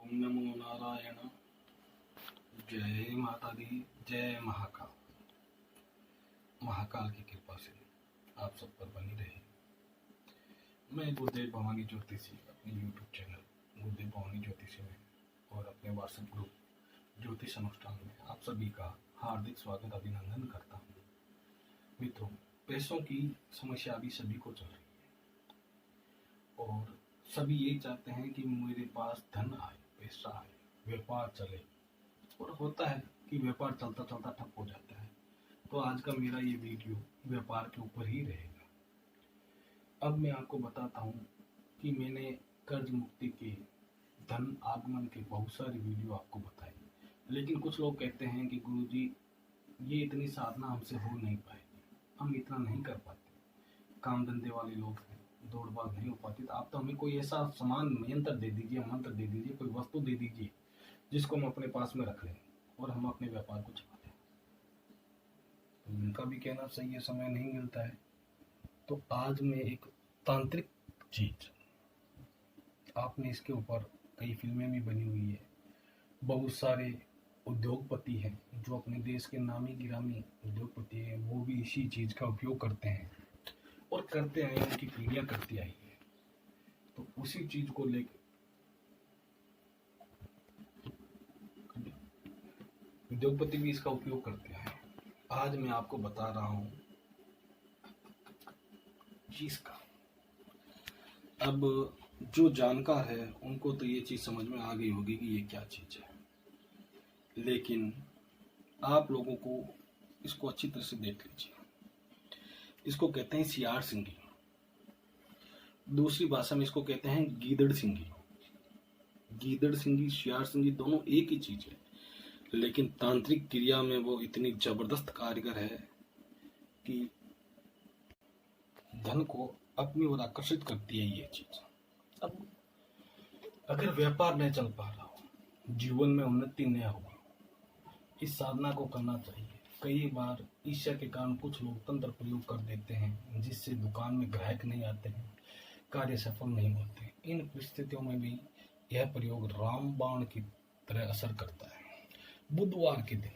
ओम नमो नारायण। जय माता दी, जय महाकाल। महाकाल की कृपा से आप सब पर बनी रहे। मैं गुरुदेव भवानी ज्योतिषी अपने यूट्यूब चैनल गुरुदेव भवानी ज्योतिषी में और अपने व्हाट्सएप ग्रुप ज्योतिष अनुष्ठान में आप सभी का हार्दिक स्वागत अभिनंदन करता हूँ। मित्रों, पैसों की समस्या अभी सभी को चल रही है और सभी यही चाहते हैं कि मेरे पास धन आए, पैसा आए, व्यापार चले। और होता है कि व्यापार चलता चलता ठप हो जाता है। तो आज का मेरा ये वीडियो व्यापार के ऊपर ही रहेगा। अब मैं आपको बताता हूँ कि मैंने कर्ज मुक्ति के, धन आगमन के बहुत सारी वीडियो आपको बताई, लेकिन कुछ लोग कहते हैं कि गुरुजी ये इतनी साधना हमसे हो नहीं पाएगी, हम इतना नहीं कर पाते, काम धंधे वाले लोग हैं, दौड़ भाग नहीं हो पाती। तो आप तो हमें कोई ऐसा सामान यंत्र दे दीजिए, मंत्र दे दीजिए, कोई वस्तु दे दीजिए जिसको हम अपने पास में रख लें और हम अपने व्यापार को चला लें। तो उनका भी कहना सही है, समय नहीं मिलता है। तो आज मैं एक तांत्रिक चीज, आपने इसके ऊपर कई फिल्में भी बनी हुई है, बहुत सारे उद्योगपति हैं जो अपने देश के नामी गिरामी उद्योगपति हैं, वो भी इसी चीज का उपयोग करते हैं और करते आए, उनकी पीढ़ियां करती आई है। तो उसी चीज को लेकर उद्योगपति भी इसका उपयोग करते हैं। आज मैं आपको बता रहा हूं चीज का। अब जो जानकार है उनको तो ये चीज समझ में आ गई होगी कि ये क्या चीज है, लेकिन आप लोगों को इसको अच्छी तरह से देख लीजिए। इसको कहते हैं सियार सिंगी, दूसरी भाषा में इसको कहते हैं गीदड़ सिंगी। गीदड़ सिंगी, सियार सिंगी दोनों एक ही चीज है, लेकिन तांत्रिक क्रिया में वो इतनी जबरदस्त कारीगर है कि धन को अपनी ओर आकर्षित करती है ये चीज। अब अगर व्यापार नहीं चल पा रहा हो, जीवन में उन्नति नहीं हुआ, इस साधना को करना चाहिए। कई बार ईर्ष्या के कारण कुछ लोग तंत्र प्रयोग कर देते हैं जिससे दुकान में ग्राहक नहीं आते हैं, कार्य सफल नहीं होते। इन परिस्थितियों में भी यह प्रयोग रामबाण की तरह असर करता है। बुधवार के दिन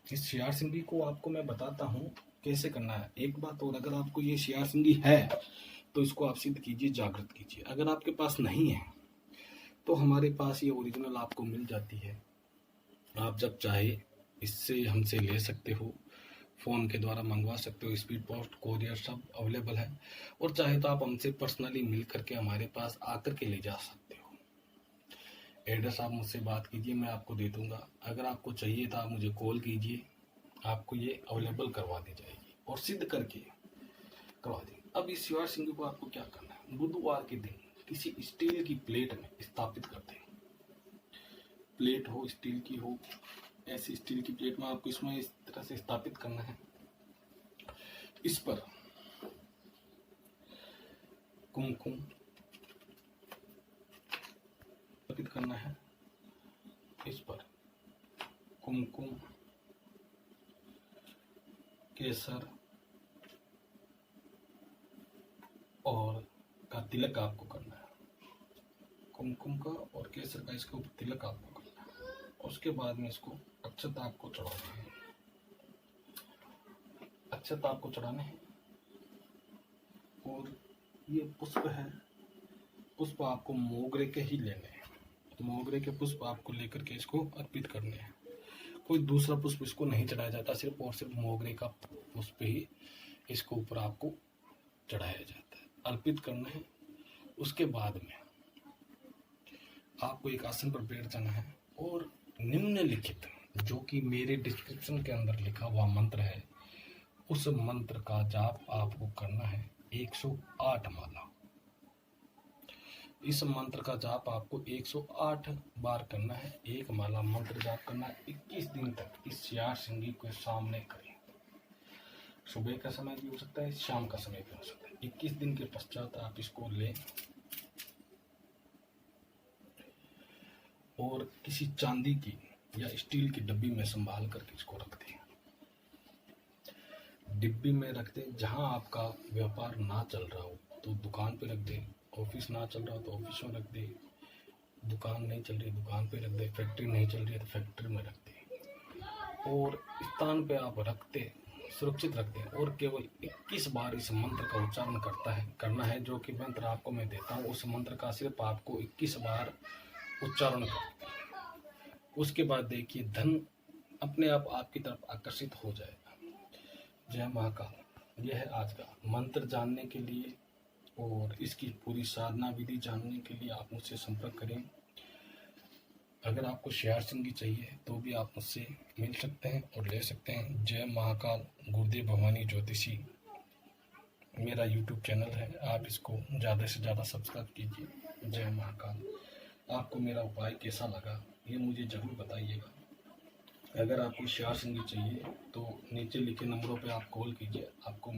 इस सियार सिंगी को आपको मैं बताता हूँ कैसे करना है। एक बात और, अगर आपको ये सियार सिंगी है तो इसको आप सिद्ध कीजिए, जागृत कीजिए। अगर आपके पास नहीं है तो हमारे पास ये ओरिजिनल आपको मिल जाती है। आप जब चाहे इससे हमसे ले सकते हो, फ़ोन के द्वारा मंगवा सकते हो, स्पीड पोस्ट, कोरियर सब अवेलेबल है। और चाहे तो आप हमसे पर्सनली मिल करके हमारे पास आकर के ले जा सकते हो। एड्रेस आप मुझसे बात कीजिए, मैं आपको दे दूंगा। अगर आपको चाहिए तो आप मुझे कॉल कीजिए, आपको ये अवेलेबल करवा दी जाएगी और सिद्ध करके करवा देंगे। अब इस सियार सिंगी को आपको क्या करना है, बुधवार के दिन किसी स्टील की प्लेट में स्थापित करते हैं। प्लेट हो, स्टील की हो, ऐसी स्टील की प्लेट में आपको इसमें इस तरह से स्थापित करना है। इस पर कुमकुम स्थापित करना है। इस पर कुमकुम, केसर और का तिलक आपको करना है। कुमकुम का और केसर का इसके ऊपर तिलक आपको करना है। उसके बाद में इसको अक्षत आपको चढ़ाने हैं। अक्षत आपको चढ़ाने हैं और ये पुष्प है, पुष्प आपको मोगरे के ही लेने हैं। तो मोगरे के पुष्प आपको लेकर के इसको अर्पित करने हैं। कोई दूसरा पुष्प इसको नहीं चढ़ाया जाता, सिर्फ और सिर्फ मोगरे का पुष्प ही इसको ऊपर आपको चढ़ाया जाता है, अर्पित करना है। उसके बाद में आपको एक आसन पर बैठ जाना है और निम्नलिखित, जो कि मेरे डिस्क्रिप्शन के अंदर लिखा हुआ मंत्र है, उस मंत्र का जाप आपको करना है 108 माला। इस मंत्र का जाप आपको 108 बार करना है। एक माला मंत्र जाप करना है। 21 दिन तक इस सियार सिंगी के सामने करें। सुबह का समय भी हो सकता है, शाम का समय भी हो सकता है। 21 दिन के पश्चात आप इसको लें और किसी चांदी की या स्टील की डिब्बी में संभाल करके इसको रख दें। डिब्बी में रख दें। जहां आपका व्यापार ना चल रहा हो तो दुकान पे रख दें, ऑफिस ना चल रहा हो तो ऑफिस में रख दें, दुकान नहीं चल रही दुकान पे रख दे, फैक्ट्री नहीं चल रही है तो फैक्ट्री में रख दे, और स्थान पे आप रखते सुरक्षित रखते हैं। और केवल 21 बार इस मंत्र का उच्चारण करना है। जो कि मंत्र आपको मैं देता हूँ, उस मंत्र का सिर्फ आपको 21 बार उच्चारण करना है। उसके बाद देखिए धन अपने आप आपकी तरफ आकर्षित हो जाएगा। जय महाकाल। यह है आज का मंत्र। जानने के लिए और इसकी पूरी साधना विधि जानने के लिए आप मुझसे संपर्क करें। अगर आपको शेयर सिंगी चाहिए तो भी आप मुझसे मिल सकते हैं और ले सकते हैं। जय महाकाल गुरुदेव भवानी ज्योतिषी मेरा यूट्यूब चैनल है, आप इसको ज़्यादा से ज़्यादा सब्सक्राइब कीजिए। जय महाकाल। आपको मेरा उपाय कैसा लगा ये मुझे ज़रूर बताइएगा। अगर आपको शेयर सिंगी चाहिए तो नीचे लिखे नंबरों पे आप कॉल कीजिए, आपको